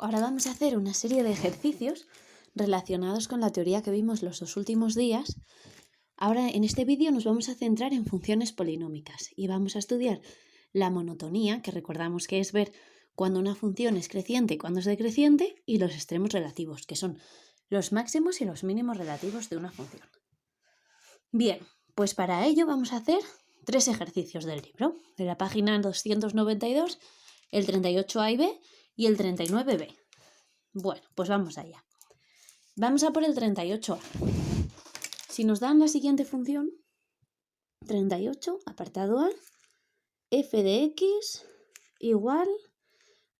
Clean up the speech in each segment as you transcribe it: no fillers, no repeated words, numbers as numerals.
ahora vamos a hacer una serie de ejercicios relacionados con la teoría que vimos los 2 últimos días. Ahora en este vídeo nos vamos a centrar en funciones polinómicas y vamos a estudiar la monotonía, que recordamos que es ver cuando una función es creciente y cuando es decreciente, y los extremos relativos, que son los máximos y los mínimos relativos de una función. Bien, pues para ello vamos a hacer 3 ejercicios del libro, de la página 292, el 38A y B y el 39B. Bueno, pues vamos allá. Vamos a por el 38A. Si nos dan la siguiente función, 38, apartado A, f de x igual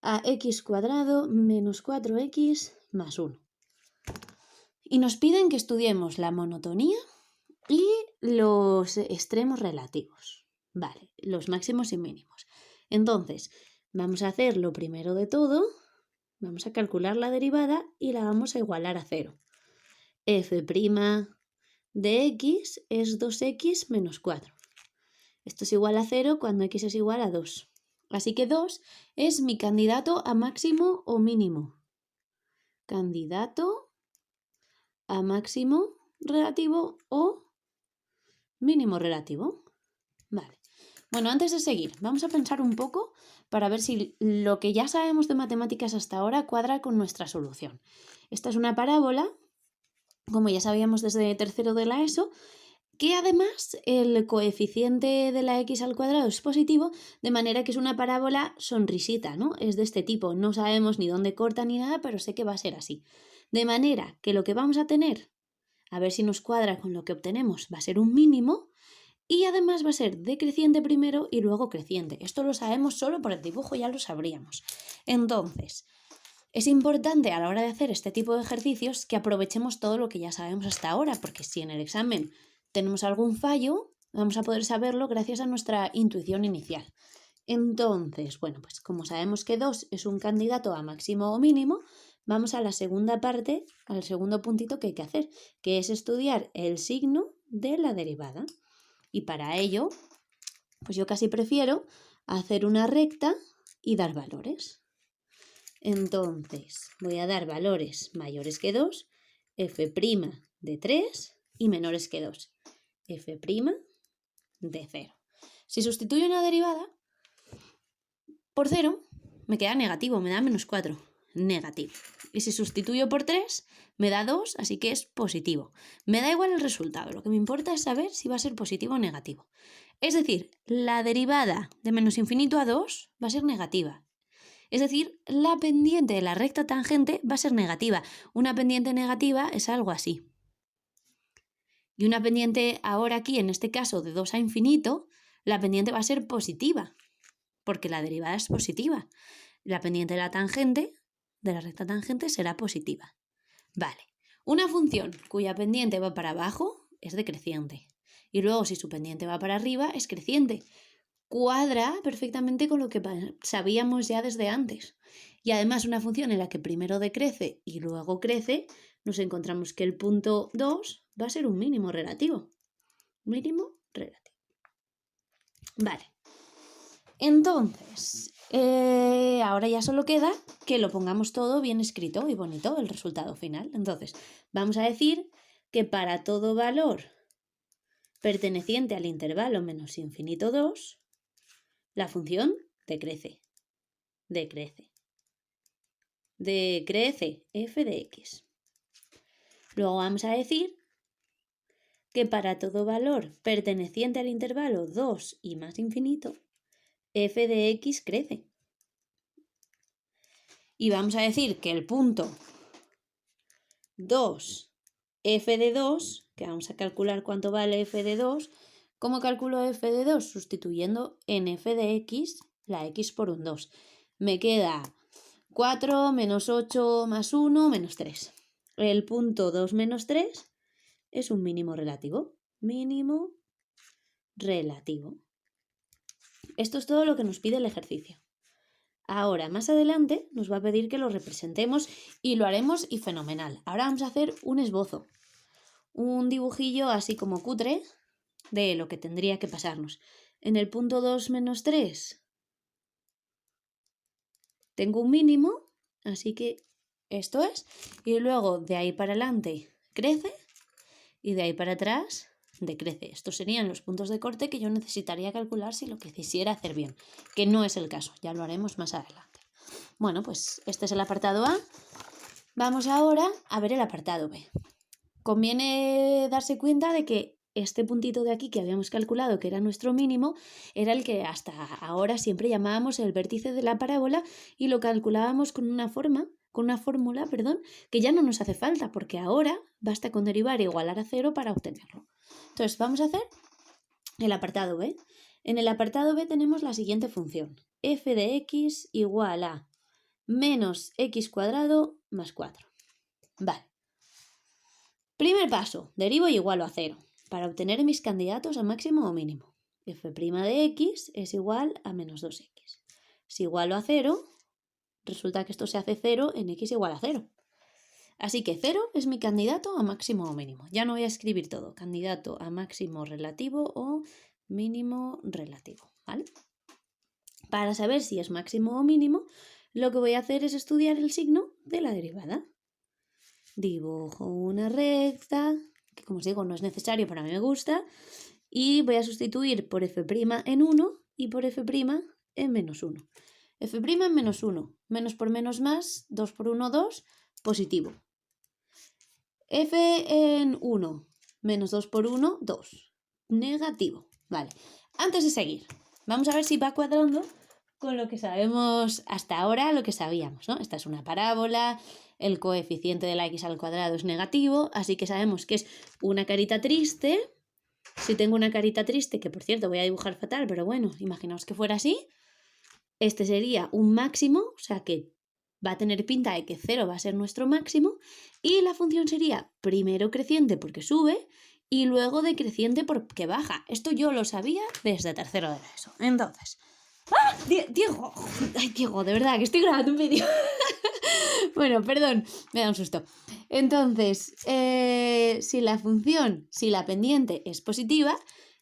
a x cuadrado menos 4x más 1. Y nos piden que estudiemos la monotonía y los extremos relativos. Vale, los máximos y mínimos. Entonces, vamos a hacer lo primero de todo. Vamos a calcular la derivada y la vamos a igualar a 0. f' de x es 2x menos 4. Esto es igual a 0 cuando x es igual a 2. Así que 2 es mi candidato a máximo o mínimo. Candidato a máximo relativo o mínimo relativo. Vale. Bueno, antes de seguir, vamos a pensar un poco para ver si lo que ya sabemos de matemáticas hasta ahora cuadra con nuestra solución. Esta es una parábola, como ya sabíamos desde tercero de la ESO, que además el coeficiente de la x al cuadrado es positivo, de manera que es una parábola sonrisita, ¿no? Es de este tipo, no sabemos ni dónde corta ni nada, pero sé que va a ser así. De manera que lo que vamos a tener, a ver si nos cuadra con lo que obtenemos, va a ser un mínimo y además va a ser decreciente primero y luego creciente. Esto lo sabemos solo por el dibujo, ya lo sabríamos. Entonces, es importante a la hora de hacer este tipo de ejercicios que aprovechemos todo lo que ya sabemos hasta ahora, porque si en el examen tenemos algún fallo, vamos a poder saberlo gracias a nuestra intuición inicial. Entonces, bueno, pues como sabemos que 2 es un candidato a máximo o mínimo, vamos a la segunda parte, al segundo puntito que hay que hacer, que es estudiar el signo de la derivada. Y para ello, pues yo casi prefiero hacer una recta y dar valores. Entonces, voy a dar valores mayores que 2, f' de 3 y menores que 2, f' de 0. Si sustituyo una derivada por 0, me queda negativo, me da menos 4, negativo. Y si sustituyo por 3, me da 2, así que es positivo. Me da igual el resultado, lo que me importa es saber si va a ser positivo o negativo. Es decir, la derivada de menos infinito a 2 va a ser negativa. Es decir, la pendiente de la recta tangente va a ser negativa. Una pendiente negativa es algo así. Y una pendiente ahora aquí, en este caso de 2 a infinito, la pendiente va a ser positiva, porque la derivada es positiva. La pendiente de la tangente, de la recta tangente, será positiva. Vale, una función cuya pendiente va para abajo es decreciente. Y luego si su pendiente va para arriba es creciente. Cuadra perfectamente con lo que sabíamos ya desde antes. Y además una función en la que primero decrece y luego crece, nos encontramos que el punto 2 va a ser un mínimo relativo. Mínimo relativo. Vale. Entonces, ahora ya solo queda que lo pongamos todo bien escrito y bonito, el resultado final. Entonces, vamos a decir que para todo valor perteneciente al intervalo menos infinito 2, la función decrece. Decrece f de x. Luego vamos a decir que para todo valor perteneciente al intervalo 2 y más infinito, f de x crece. Y vamos a decir que el punto 2, f de 2, que vamos a calcular cuánto vale f de 2, ¿cómo calculo f de 2? Sustituyendo en f de x la x por un 2. Me queda 4 menos 8 más 1 menos 3. El punto 2 menos 3 es un mínimo relativo. Mínimo relativo. Esto es todo lo que nos pide el ejercicio. Ahora, más adelante, nos va a pedir que lo representemos y lo haremos y fenomenal. Ahora vamos a hacer un esbozo. Un dibujillo así como cutre de lo que tendría que pasarnos. En el punto 2 menos 3 tengo un mínimo Así que esto es. Y luego de ahí para adelante crece y de ahí para atrás decrece. Estos serían los puntos de corte que yo necesitaría calcular si lo que quisiera hacer bien, que no es el caso, ya lo haremos más adelante. Bueno, pues este es el apartado A. Vamos ahora a ver el apartado B. Conviene darse cuenta de que este puntito de aquí que habíamos calculado, que era nuestro mínimo, era el que hasta ahora siempre llamábamos el vértice de la parábola y lo calculábamos con una fórmula, que ya no nos hace falta porque ahora basta con derivar e igualar a 0 para obtenerlo. Entonces vamos a hacer el apartado B. En el apartado B tenemos la siguiente función. F de x igual a menos x cuadrado más 4. Vale. Primer paso, derivo y igualo a 0 para obtener mis candidatos a máximo o mínimo. F' de x es igual a menos 2x. Si igualo a 0, resulta que esto se hace 0 en x igual a 0. Así que 0 es mi candidato a máximo o mínimo. Ya no voy a escribir todo. Candidato a máximo relativo o mínimo relativo, ¿vale? Para saber si es máximo o mínimo, lo que voy a hacer es estudiar el signo de la derivada. Dibujo una recta, que como os digo no es necesario, pero a mí me gusta, y voy a sustituir por f' en 1 y por f' en menos 1. F' en menos 1, menos por menos más, 2 por 1, 2, positivo. F en 1, menos 2 por 1, 2, negativo. Vale, antes de seguir, vamos a ver si va cuadrando con lo que sabemos hasta ahora, lo que sabíamos, ¿no? Esta es una parábola, el coeficiente de la x al cuadrado es negativo, así que sabemos que es una carita triste. Si tengo una carita triste, que por cierto voy a dibujar fatal, pero bueno, imaginaos que fuera así, este sería un máximo, o sea que va a tener pinta de que 0 va a ser nuestro máximo, y la función sería primero creciente porque sube y luego decreciente porque baja. Esto yo lo sabía desde tercero de la ESO. Entonces, ¡ah! Diego, ay Diego, de verdad que estoy grabando un vídeo. Bueno, perdón, me da un susto. Entonces, si la pendiente es positiva,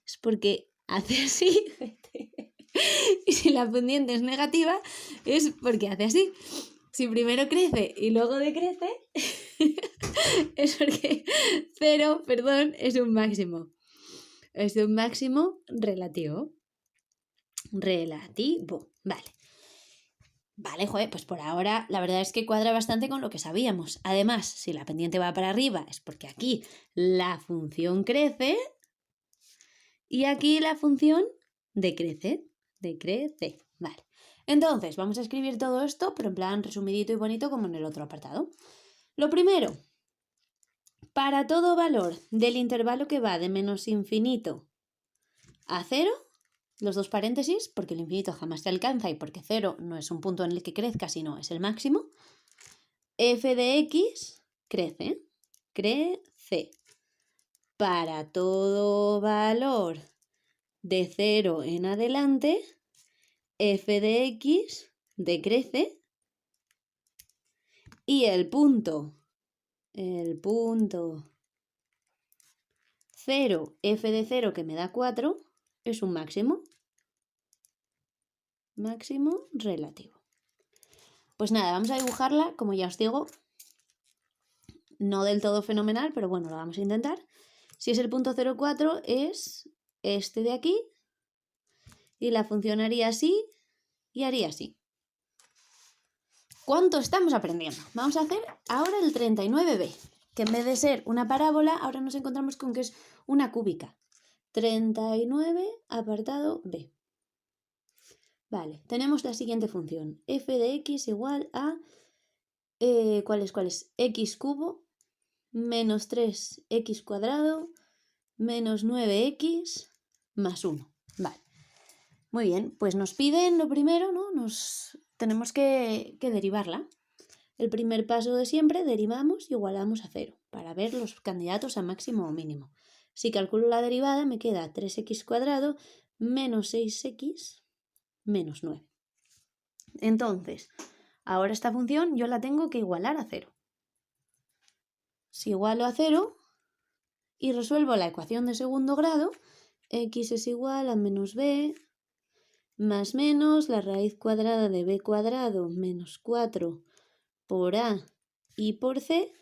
es porque hace así. Y si la pendiente es negativa, es porque hace así. Si primero crece y luego decrece, es porque 0, es un máximo. Es un máximo relativo. Relativo, vale. Vale, joder, pues por ahora la verdad es que cuadra bastante con lo que sabíamos. Además, si la pendiente va para arriba es porque aquí la función crece y aquí la función decrece. Decrece, vale. Entonces, vamos a escribir todo esto, pero en plan resumidito y bonito como en el otro apartado. Lo primero, para todo valor del intervalo que va de menos infinito a 0, los dos paréntesis, porque el infinito jamás se alcanza y porque 0 no es un punto en el que crezca, sino es el máximo, f de x crece. Crece. Para todo valor de 0 en adelante, f de x decrece y el punto 0, f de 0 que me da 4, es un máximo. Máximo relativo. Pues nada, vamos a dibujarla, como ya os digo, no del todo fenomenal, pero bueno, lo vamos a intentar. Si es el punto 0,4 es este de aquí y la función haría así y haría así. ¿Cuánto estamos aprendiendo? Vamos a hacer ahora el 39b, que en vez de ser una parábola, ahora nos encontramos con que es una cúbica. 39 apartado B. Vale, tenemos la siguiente función. F de x igual a... ¿cuál es? X cubo menos 3x cuadrado menos 9x más 1. Vale. Muy bien, pues nos piden lo primero, ¿no? Tenemos que derivarla. El primer paso de siempre, derivamos y igualamos a 0 para ver los candidatos a máximo o mínimo. Si calculo la derivada me queda 3x cuadrado menos 6x menos 9. Entonces, ahora esta función yo la tengo que igualar a 0. Si igualo a 0 y resuelvo la ecuación de segundo grado, x es igual a menos b más menos la raíz cuadrada de b cuadrado menos 4 por A y por C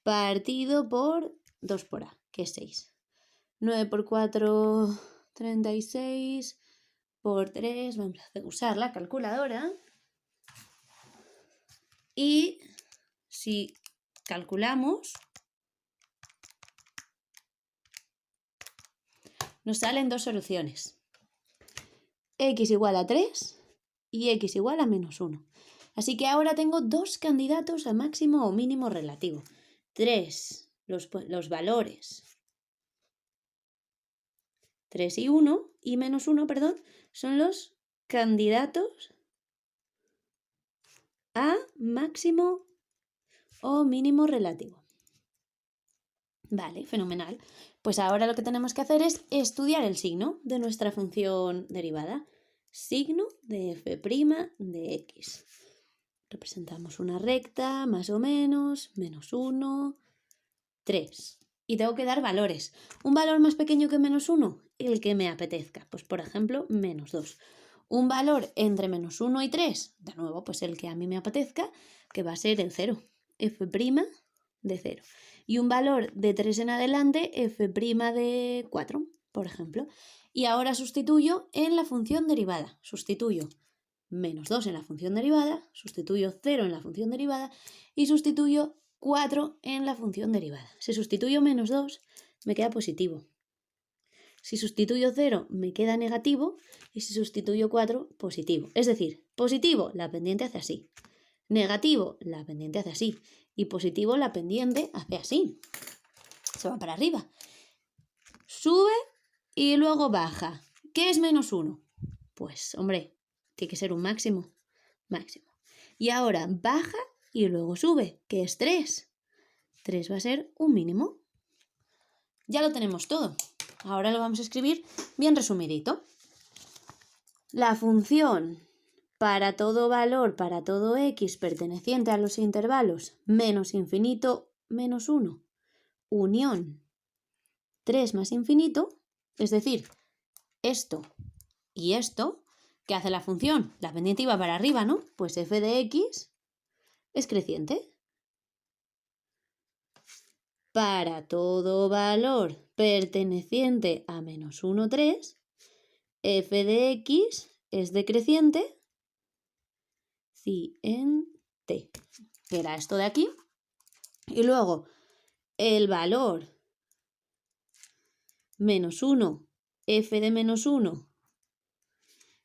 partido por 2 por A, que es 6. 9 por 4, 36 por 3, vamos a usar la calculadora. Y si calculamos, nos salen dos soluciones. X igual a 3 y X igual a menos 1. Así que ahora tengo dos candidatos a máximo o mínimo relativo. 3, los valores 3 y 1 y menos 1, perdón, son los candidatos a máximo o mínimo relativo. Vale, fenomenal. Pues ahora lo que tenemos que hacer es estudiar el signo de nuestra función derivada. Signo de f' de x. Representamos una recta, más o menos, menos 1, 3. Y tengo que dar valores. Un valor más pequeño que menos 1, el que me apetezca. Pues por ejemplo, menos 2. Un valor entre menos 1 y 3, de nuevo, pues el que a mí me apetezca, que va a ser el 0. F' de 0. Y un valor de 3 en adelante, f' de 4, por ejemplo. Y ahora sustituyo en la función derivada. Sustituyo menos 2 en la función derivada, sustituyo 0 en la función derivada y sustituyo 4 en la función derivada. Si sustituyo menos 2, me queda positivo. Si sustituyo 0, me queda negativo. Y si sustituyo 4, positivo. Es decir, positivo, la pendiente hace así. Negativo, la pendiente hace así. Y positivo, la pendiente hace así. Se va para arriba. Sube y luego baja. ¿Qué es menos 1? Pues, hombre, tiene que ser un máximo. Máximo. Y ahora baja y luego sube, que es 3. 3 va a ser un mínimo. Ya lo tenemos todo. Ahora lo vamos a escribir bien resumidito. La función para todo valor, para todo x perteneciente a los intervalos menos infinito, menos 1, unión 3 más infinito, es decir, esto y esto, ¿qué hace la función? La pendiente iba para arriba, ¿no? Pues f de x es creciente. Para todo valor perteneciente a menos 1, 3, f de x es decreciente ciente, que era esto de aquí. Y luego el valor menos 1, f de menos 1,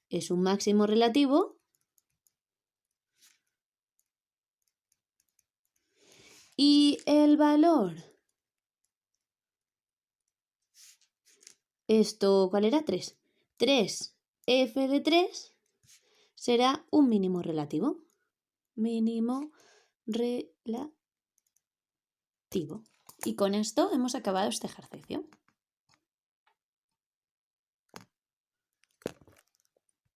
es un máximo relativo. Y el valor, esto, ¿cuál era? 3. 3, f de 3 será un mínimo relativo. Mínimo relativo. Y con esto hemos acabado este ejercicio.